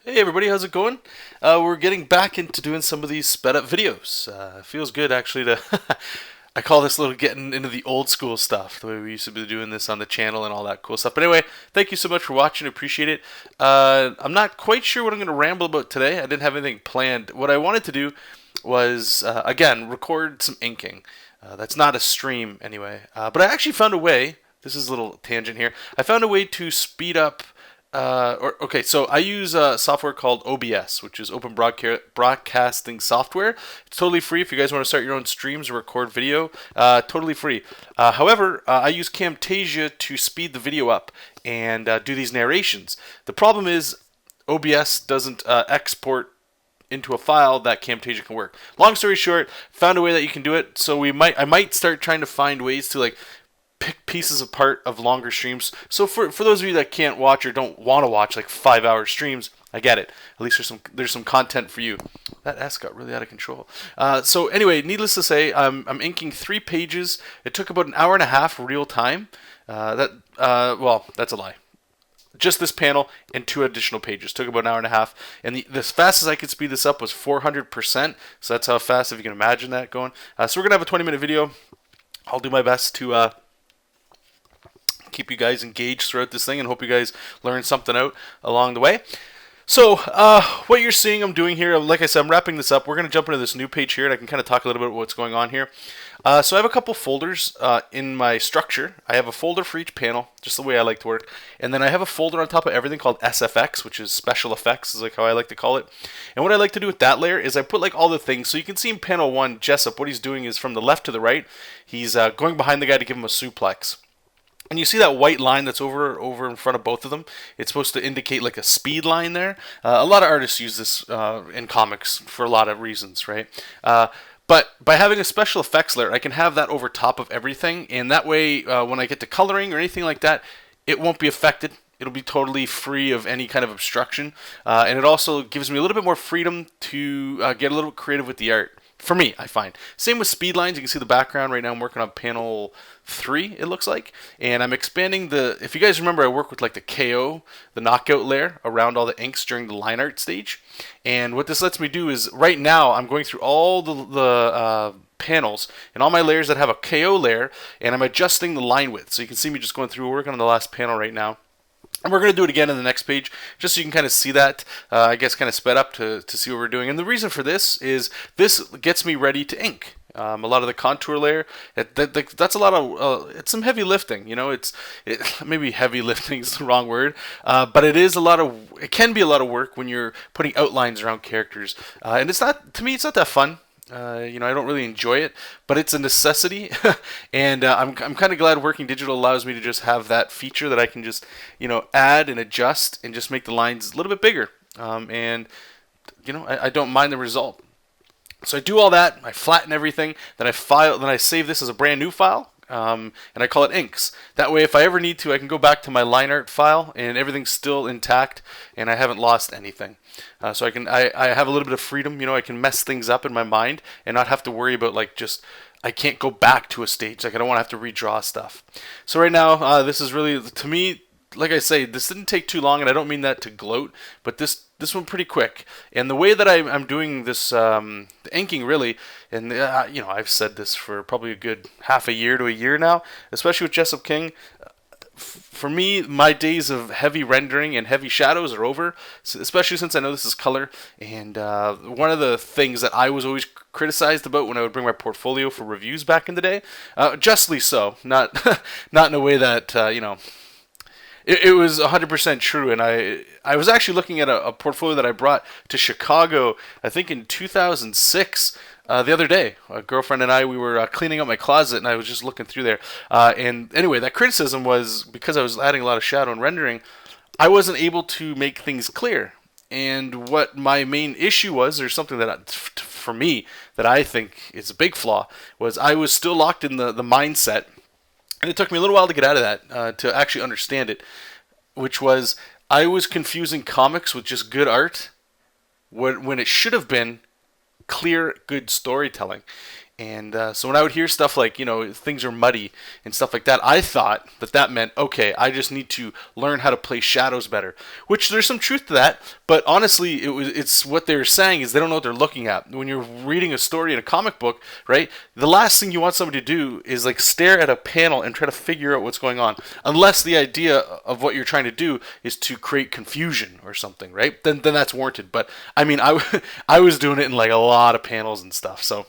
Hey everybody, how's it going? We're getting back into doing some of these sped up videos. Feels good actually to I call this little getting into the old school stuff, the way we used to be doing this on the channel and all that cool stuff. But anyway, thank you so much for watching, appreciate it. I'm not quite sure what I'm going to ramble about today. I didn't have anything planned. What I wanted to do was, again, record some inking. That's not a stream anyway. But I actually found a way, this is a little tangent here, I found a way to speed up okay, so I use a software called OBS, which is Open Broadcasting Software. It's totally free if you guys want to start your own streams or record video. Totally free. However, I use Camtasia to speed the video up and do these narrations. The problem is OBS doesn't export into a file that Camtasia can work. Long story short, found a way that you can do it. So I might start trying to find ways to like pick pieces apart of longer streams. So for those of you that can't watch or don't want to watch like 5-hour streams, I get it. At least there's some content for you. That S got really out of control. So anyway, needless to say, I'm inking 3 pages. It took about an hour and a half real time. Well, that's a lie. Just this panel and 2 additional pages took about an hour and a half, and the fastest I could speed this up was 400%. So that's how fast, if you can imagine that going. So we're gonna have a 20-minute video. I'll do my best to keep you guys engaged throughout this thing and hope you guys learn something out along the way. So what you're seeing I'm doing here, like I said, I'm wrapping this up. We're going to jump into this new page here, and I can kind of talk a little bit about what's going on here. So I have a couple folders in my structure. I have a folder for each panel, just the way I like to work. And then I have a folder on top of everything called SFX, which is special effects, is like how I like to call it. And what I like to do with that layer is I put like all the things. So you can see in panel 1, JESOP, what he's doing is from the left to the right, he's going behind the guy to give him a suplex. And you see that white line that's over in front of both of them? It's supposed to indicate like a speed line there. A lot of artists use this in comics for a lot of reasons, right? But by having a special effects layer, I can have that over top of everything, and that way, when I get to coloring or anything like that, it won't be affected. It'll be totally free of any kind of obstruction, and it also gives me a little bit more freedom to get a little creative with the art. For me, I find. Same with speed lines. You can see the background right now. I'm working on panel 3, it looks like. And I'm expanding the... If you guys remember, I work with like the KO, the knockout layer, around all the inks during the line art stage. And what this lets me do is, right now, I'm going through all the panels and all my layers that have a KO layer, and I'm adjusting the line width. So you can see me just going through, working on the last panel right now. And we're going to do it again in the next page, just so you can kind of see that, I guess kind of sped up to see what we're doing. And the reason for this is this gets me ready to ink. A lot of the contour layer, that's a lot of, it's some heavy lifting, you know, maybe heavy lifting is the wrong word, but it can be a lot of work when you're putting outlines around characters. And it's not, to me, it's not that fun. You know, I don't really enjoy it, but it's a necessity, and I'm kind of glad working digital allows me to just have that feature that I can just, you know, add and adjust and just make the lines a little bit bigger, and you know, I don't mind the result. So I do all that, I flatten everything, then I save this as a brand new file. And I call it inks. That way, if I ever need to, I can go back to my line art file and everything's still intact and I haven't lost anything. So I have a little bit of freedom. You know, I can mess things up in my mind and not have to worry about like I can't go back to a stage. Like I don't want to have to redraw stuff. So right now, this is really, to me, like I say, this didn't take too long, and I don't mean that to gloat, but this went pretty quick. And the way that I'm doing this, the inking really, and you know, I've said this for probably a good half a year to a year now, especially with JESOP King. For me, my days of heavy rendering and heavy shadows are over, especially since I know this is color. And one of the things that I was always criticized about when I would bring my portfolio for reviews back in the day, justly so, not not in a way that you know. It was 100% true, and I was actually looking at a portfolio that I brought to Chicago, I think in 2006, the other day. A girlfriend and I, we were cleaning up my closet, and I was just looking through there. And anyway, that criticism was because I was adding a lot of shadow and rendering, I wasn't able to make things clear. And what my main issue was, or something that for me that I think is a big flaw, was I was still locked in the mindset. And it took me a little while to get out of that, to actually understand it, which was I was confusing comics with just good art when it should have been clear, good storytelling. And so when I would hear stuff like, things are muddy and stuff like that, I thought that meant, okay, I just need to learn how to play shadows better. Which there's some truth to that, but honestly, it's what they're saying is they don't know what they're looking at. When you're reading a story in a comic book, right, the last thing you want somebody to do is like stare at a panel and try to figure out what's going on. Unless the idea of what you're trying to do is to create confusion or something, right? Then that's warranted. But I mean, I was doing it in like a lot of panels and stuff, so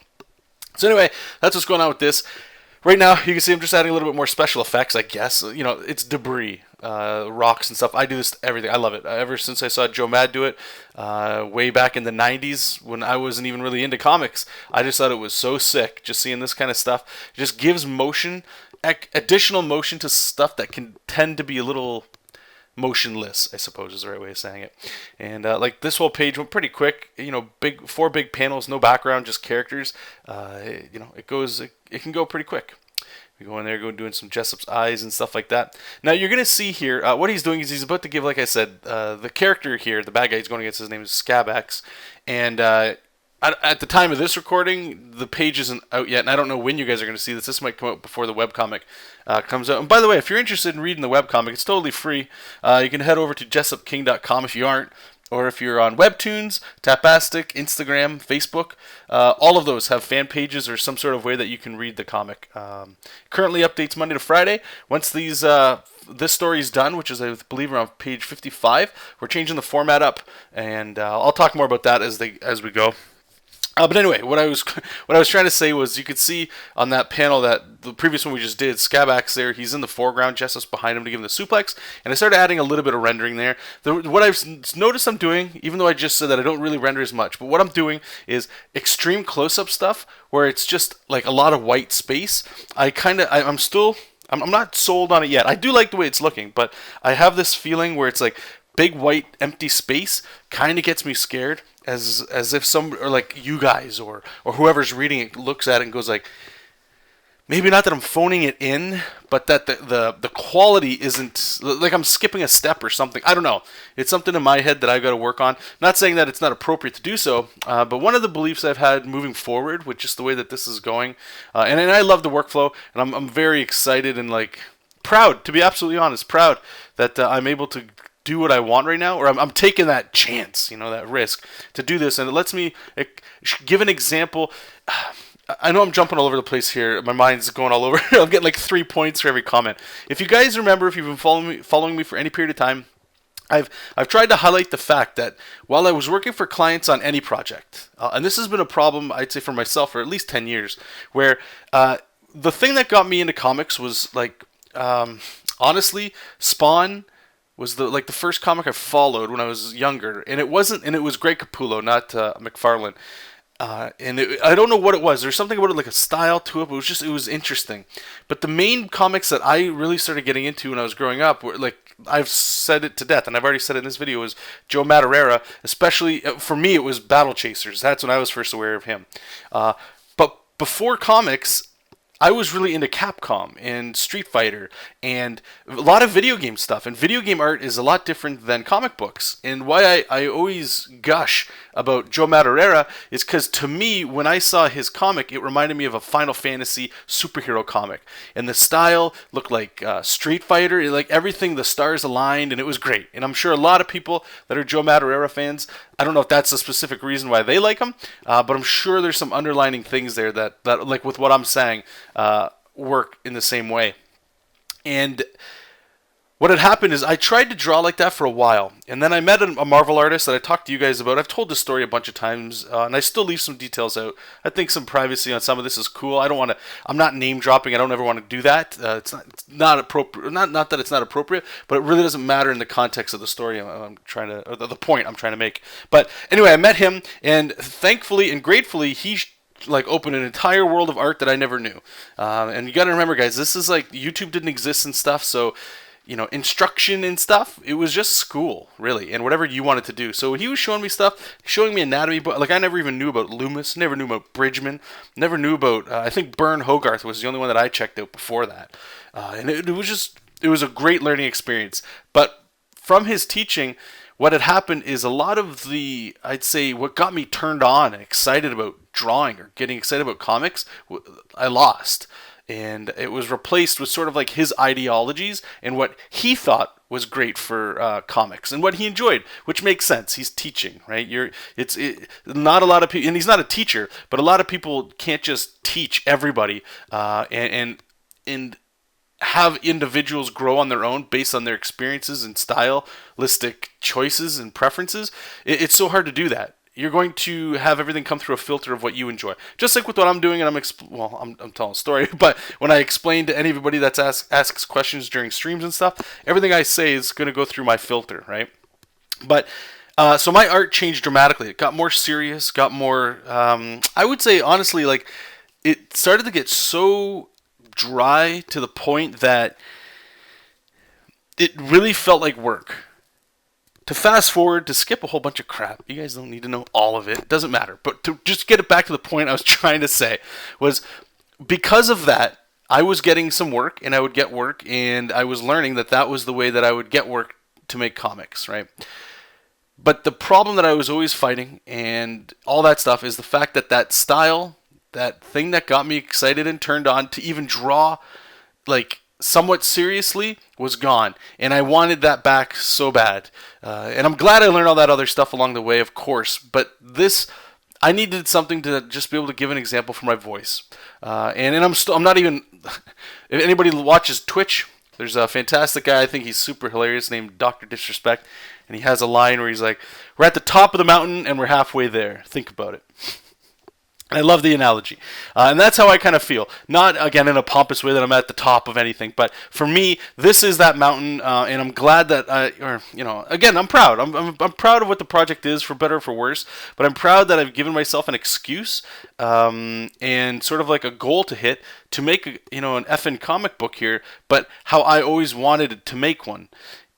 anyway, that's what's going on with this. Right now, you can see I'm just adding a little bit more special effects, I guess. It's debris, rocks and stuff. I do this to everything. I love it. Ever since I saw Joe Mad do it way back in the 90s when I wasn't even really into comics, I just thought it was so sick just seeing this kind of stuff. It just gives motion, additional motion to stuff that can tend to be a little motionless, I suppose is the right way of saying it. And like this whole page went pretty quick. Four big panels, no background, just characters. It can go pretty quick. We go in there, doing some JESOP's eyes and stuff like that. Now you're gonna see here what he's doing is he's about to give, like I said, the character here, the bad guy he's going against, his name is Scabax, and at the time of this recording, the page isn't out yet, and I don't know when you guys are going to see this. This might come out before the webcomic comes out. And by the way, if you're interested in reading the webcomic, it's totally free. You can head over to jesopking.com if you aren't, or if you're on Webtoons, Tapastic, Instagram, Facebook. All of those have fan pages or some sort of way that you can read the comic. Currently updates Monday to Friday. Once this story is done, which is, I believe, around page 55, we're changing the format up, and I'll talk more about that as we go. But anyway, what I was trying to say was, you could see on that panel that the previous one we just did, Scabax there, he's in the foreground, Jessop's behind him to give him the suplex, and I started adding a little bit of rendering there. What I've noticed I'm doing, even though I just said that I don't really render as much, but what I'm doing is extreme close-up stuff where it's just like a lot of white space. I'm not sold on it yet. I do like the way it's looking, but I have this feeling where it's like big white empty space kind of gets me scared, as if or like you guys or whoever's reading it looks at it and goes like, maybe not that I'm phoning it in, but that the quality isn't, like I'm skipping a step or something. I don't know. It's something in my head that I've got to work on. Not saying that it's not appropriate to do so, but one of the beliefs I've had moving forward with just the way that this is going, and I love the workflow, and I'm very excited and like proud, to be absolutely honest, proud that I'm able to do what I want right now, or I'm taking that chance, that risk to do this, and it lets me give an example. I know I'm jumping all over the place here. My mind's going all over. I'm getting like 3 points for every comment. If you guys remember, if you've been following me for any period of time, I've tried to highlight the fact that while I was working for clients on any project, and this has been a problem, I'd say, for myself for at least 10 years, where the thing that got me into comics was like, honestly, Spawn was the first comic I followed when I was younger, and it was Greg Capullo, not McFarlane. I don't know what it was. There's something about it, like a style to it, but it was interesting. But the main comics that I really started getting into when I was growing up were, like, I've said it to death, and I've already said it in this video, was Joe Madureira. Especially, for me, it was Battle Chasers. That's when I was first aware of him. But before comics, I was really into Capcom and Street Fighter and a lot of video game stuff. And video game art is a lot different than comic books. And why I always gush about Joe Madureira is because, to me, when I saw his comic, it reminded me of a Final Fantasy superhero comic. And the style looked like Street Fighter, like everything, the stars aligned, and it was great. And I'm sure a lot of people that are Joe Madureira fans, I don't know if that's a specific reason why they like him, but I'm sure there's some underlining things there that like with what I'm saying, work in the same way. And what had happened is I tried to draw like that for a while, and then I met a Marvel artist that I talked to you guys about. I've told this story a bunch of times, and I still leave some details out. I think some privacy on some of this is cool. I'm not name dropping. I don't ever want to do that. It's not appropriate. Not that it's not appropriate, but it really doesn't matter in the context of the story or the point I'm trying to make. But anyway, I met him, and thankfully and gratefully, he opened an entire world of art that I never knew. And you got to remember, guys, this is like YouTube didn't exist and stuff, so instruction and stuff, it was just school, really, and whatever you wanted to do. So when he was showing me stuff, showing me anatomy, but like I never even knew about Loomis, never knew about Bridgman, never knew about, I think Bern Hogarth was the only one that I checked out before that. And it was a great learning experience. But from his teaching, what had happened is a lot of the, I'd say, what got me turned on and excited about drawing or getting excited about comics, I lost. And it was replaced with sort of like his ideologies and what he thought was great for comics and what he enjoyed, which makes sense. He's teaching, right? Not a lot of people, and he's not a teacher, but a lot of people can't just teach everybody and have individuals grow on their own based on their experiences and stylistic choices and preferences. It's so hard to do that. You're going to have everything come through a filter of what you enjoy. Just like with what I'm doing, and I'm telling a story, but when I explain to anybody that asks questions during streams and stuff, everything I say is going to go through my filter, right? But so my art changed dramatically. It got more serious, got more, I would say honestly, like it started to get so dry to the point that it really felt like work. To fast forward, to skip a whole bunch of crap, you guys don't need to know all of it, it doesn't matter, but to just get it back to the point I was trying to say, was because of that, I was getting some work, and I would get work, and I was learning that that was the way that I would get work to make comics, right? But the problem that I was always fighting, and all that stuff, is the fact that that style, that thing that got me excited and turned on to even draw, like, somewhat seriously, was gone, and I wanted that back so bad. And I'm glad I learned all that other stuff along the way, of course, but this, I needed something to just be able to give an example for my voice. And I'm not even, if anybody watches Twitch, there's a fantastic guy, I think he's super hilarious, named Dr. Disrespect, and he has a line where he's like, we're at the top of the mountain and we're halfway there. Think about it. I love the analogy, and that's how I kind of feel. Not, again, in a pompous way that I'm at the top of anything, but for me, this is that mountain, and I'm glad that again, I'm proud. I'm proud of what the project is, for better or for worse, but I'm proud that I've given myself an excuse and sort of like a goal to hit to make, an effing comic book here, but how I always wanted to make one.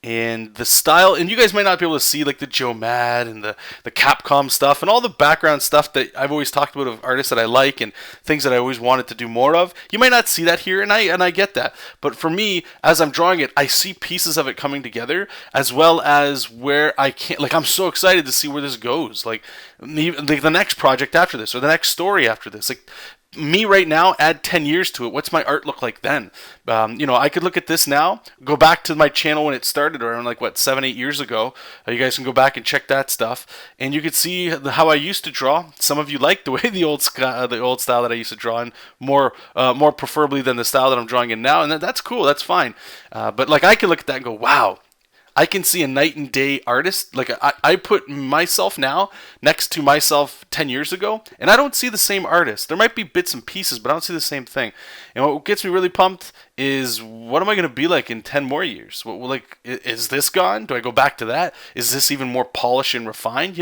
And the style, and you guys might not be able to see like the Joe Mad and the Capcom stuff and all the background stuff that I've always talked about of artists that I like and things that I always wanted to do more of. You might not see that here, and I get that. But for me, as I'm drawing it, I see pieces of it coming together, as well as where I can't, like, I'm so excited to see where this goes. Like the next project after this, or the next story after this. Like, me right now, add 10 years to it, what's my art look like then? I could look at this now, go back to my channel when it started around 7-8 years ago. You guys can go back and check that stuff, and you could see how I used to draw. Some of you like the way the old style that I used to draw in, more preferably than the style that I'm drawing in now, and that's cool, that's fine. But I can look at that and go, wow, I can see a night and day artist. Like, I put myself now next to myself 10 years ago, and I don't see the same artist. There might be bits and pieces, but I don't see the same thing. And what gets me really pumped is, what am I going to be like in 10 more years? Is this gone? Do I go back to that? Is this even more polished and refined?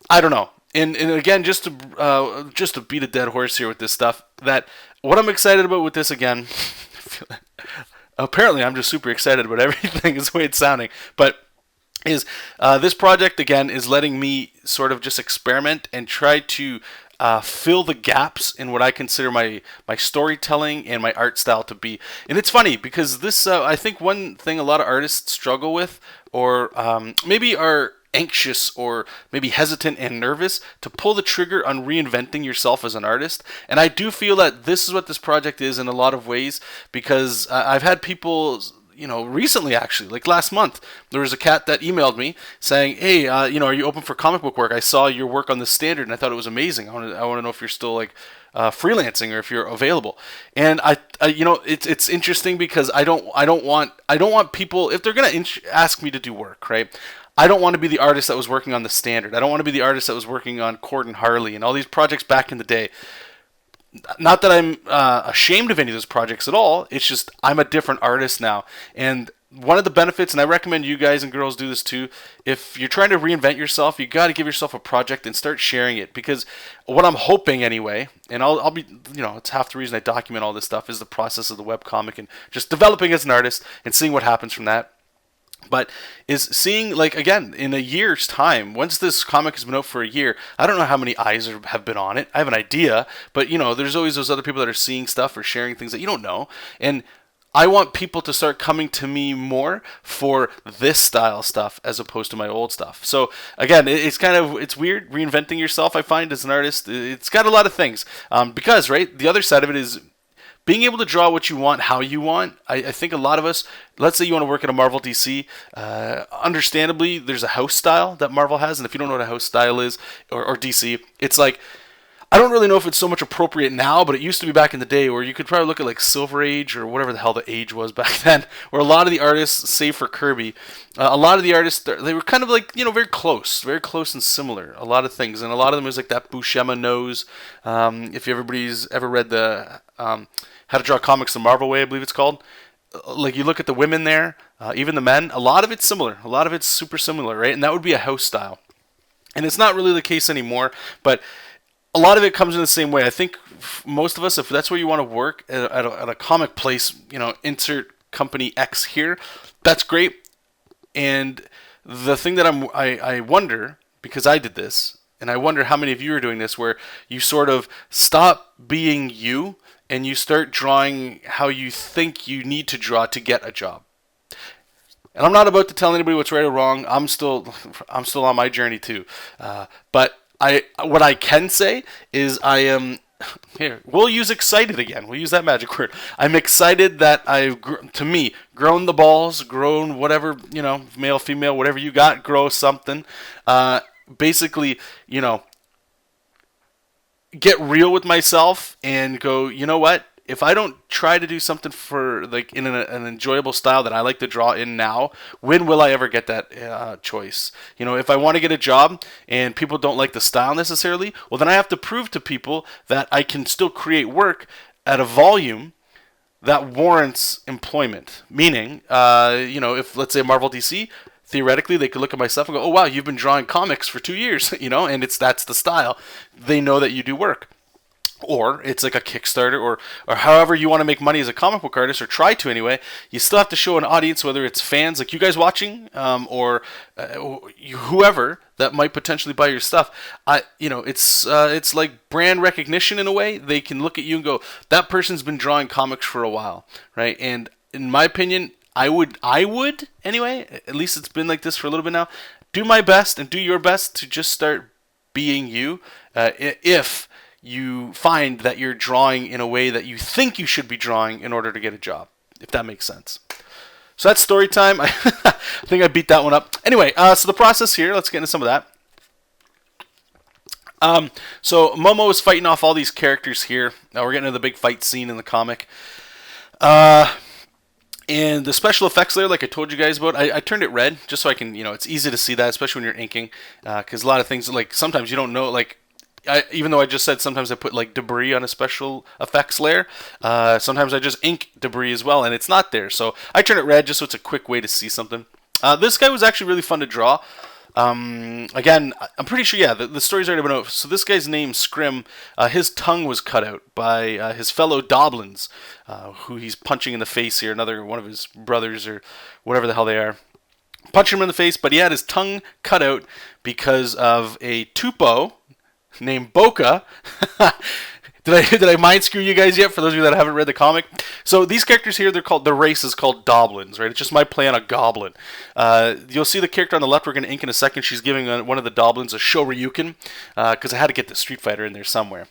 I don't know. And again, just to beat a dead horse here with this stuff, that what I'm excited about with this, again, apparently I'm just super excited about everything is the way it's sounding, but is this project, again, is letting me sort of just experiment and try to fill the gaps in what I consider my storytelling and my art style to be. And it's funny because this, I think one thing a lot of artists struggle with, or maybe are anxious or maybe hesitant and nervous to pull the trigger on reinventing yourself as an artist. And I do feel that this is what this project is in a lot of ways, because I've had people, recently, actually, like last month, there was a cat that emailed me saying, hey, are you open for comic book work? I saw your work on the Standard and I thought it was amazing. I want to know if you're still freelancing or if you're available. And it's interesting because I don't want people, if they're going to ask me to do work, right? I don't want to be the artist that was working on the Standard. I don't want to be the artist that was working on Cord and Harley and all these projects back in the day. Not that I'm ashamed of any of those projects at all. It's just I'm a different artist now. And one of the benefits, and I recommend you guys and girls do this too, if you're trying to reinvent yourself, you got to give yourself a project and start sharing it. Because what I'm hoping anyway, and I'll be, it's half the reason I document all this stuff, is the process of the webcomic and just developing as an artist and seeing what happens from that. But is seeing, again, in a year's time, once this comic has been out for a year, I don't know how many eyes have been on it. I have an idea, but, there's always those other people that are seeing stuff or sharing things that you don't know. And I want people to start coming to me more for this style stuff as opposed to my old stuff. So again, it's weird reinventing yourself. I find as an artist, it's got a lot of things because right, the other side of it is being able to draw what you want, how you want. I think a lot of us, let's say you want to work at a Marvel DC, understandably, there's a house style that Marvel has, and if you don't know what a house style is, or DC, it's like, I don't really know if it's so much appropriate now, but it used to be back in the day where you could probably look at like Silver Age or whatever the hell the age was back then, where a lot of the artists, save for Kirby, a lot of the artists, they were kind of like, very close and similar, a lot of things. And a lot of them was like that Buscema nose. If everybody's ever read the How to Draw Comics the Marvel Way, I believe it's called, like you look at the women there, even the men, a lot of it's similar. A lot of it's super similar, right? And that would be a house style. And it's not really the case anymore, but a lot of it comes in the same way. I think most of us, if that's where you want to work at a comic place, insert company X here, that's great. And the thing that I wonder, because I did this, and I wonder how many of you are doing this, where you sort of stop being you and you start drawing how you think you need to draw to get a job. And I'm not about to tell anybody what's right or wrong. I'm still on my journey too. But what I can say is I am here. We'll use excited again. We'll use that magic word. I'm excited that I've grown the balls, grown whatever, male, female, whatever you got, grow something. Basically, get real with myself and go, you know what? If I don't try to do something for like in an enjoyable style that I like to draw in now, when will I ever get that choice? If I want to get a job and people don't like the style necessarily, well then I have to prove to people that I can still create work at a volume that warrants employment. Meaning, if let's say Marvel DC, theoretically they could look at my stuff and go, oh wow, you've been drawing comics for 2 years, and that's the style. They know that you do work. Or it's like a Kickstarter, or however you want to make money as a comic book artist, or try to anyway. You still have to show an audience, whether it's fans like you guys watching, or whoever that might potentially buy your stuff. It's like brand recognition in a way. They can look at you and go, that person's been drawing comics for a while, right? And in my opinion, I would anyway. At least it's been like this for a little bit now. Do my best and do your best to just start being you. If you find that you're drawing in a way that you think you should be drawing in order to get a job, if that makes sense. So that's story time. I think I beat that one up. Anyway, so the process here, let's get into some of that. So Momo is fighting off all these characters here. We're getting into the big fight scene in the comic. And the special effects layer, like I told you guys about, I turned it red just so I can, it's easy to see that, especially when you're inking, because a lot of things, like sometimes you don't know, like, even though I just said sometimes I put like debris on a special effects layer, sometimes I just ink debris as well, and it's not there. So I turn it red just so it's a quick way to see something. This guy was actually really fun to draw. Again, I'm pretty sure, yeah, the story's already been out. So this guy's name, Scrim, his tongue was cut out by his fellow Doblins, who he's punching in the face here, another one of his brothers or whatever the hell they are. Punching him in the face, but he had his tongue cut out because of a Tupo named Boca. Did I mind screw you guys yet, for those of you that haven't read the comic? So these characters here, the race is called Doblins, right? It's just my play on a goblin. You'll see the character on the left we're going to ink in a second. She's giving one of the Doblins a Shoryuken, because I had to get the Street Fighter in there somewhere.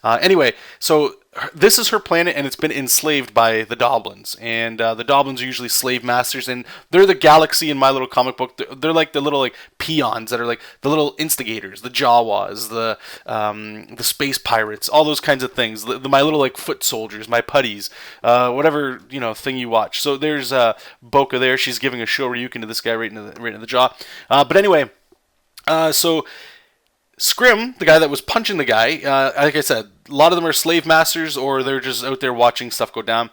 Anyway, so this is her planet, and it's been enslaved by the Doblins. And the Doblins are usually slave masters, and they're the galaxy in my little comic book. They're like the little like peons that are like the little instigators, the Jawas, the space pirates, all those kinds of things. My little like foot soldiers, my putties, whatever thing you watch. So there's Boca there. She's giving a Shoryuken to this guy right in the jaw. But anyway, so Scrim, the guy that was punching the guy, like I said, a lot of them are slave masters, or they're just out there watching stuff go down.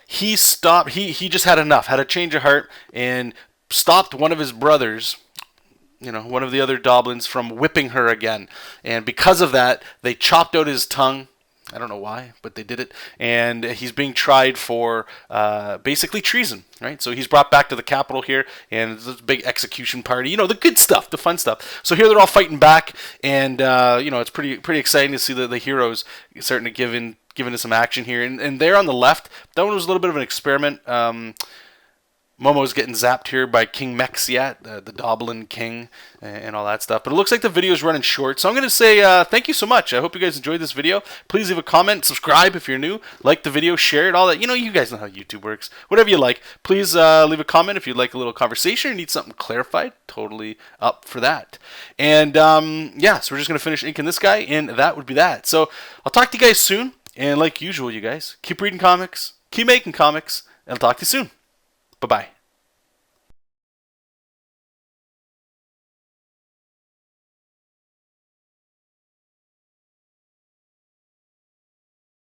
He stopped. He just had enough, had a change of heart, and stopped one of his brothers, one of the other Doblins, from whipping her again. And because of that, they chopped out his tongue. I don't know why, but they did it. And he's being tried for basically treason, right? So he's brought back to the capital here, and there's this big execution party. The good stuff, the fun stuff. So here they're all fighting back, and it's pretty exciting to see the heroes starting to give giving it some action here. And there on the left, that one was a little bit of an experiment. Momo's getting zapped here by King Mexiat, the Doblin King, and all that stuff. But it looks like the video is running short. So I'm going to say thank you so much. I hope you guys enjoyed this video. Please leave a comment, subscribe if you're new, like the video, share it, all that. You know, you guys know how YouTube works. Whatever you like. Please leave a comment if you'd like a little conversation or need something clarified. Totally up for that. And yeah, so we're just going to finish inking this guy, and that would be that. So I'll talk to you guys soon. And like usual, you guys, keep reading comics, keep making comics, and I'll talk to you soon. Bye-bye.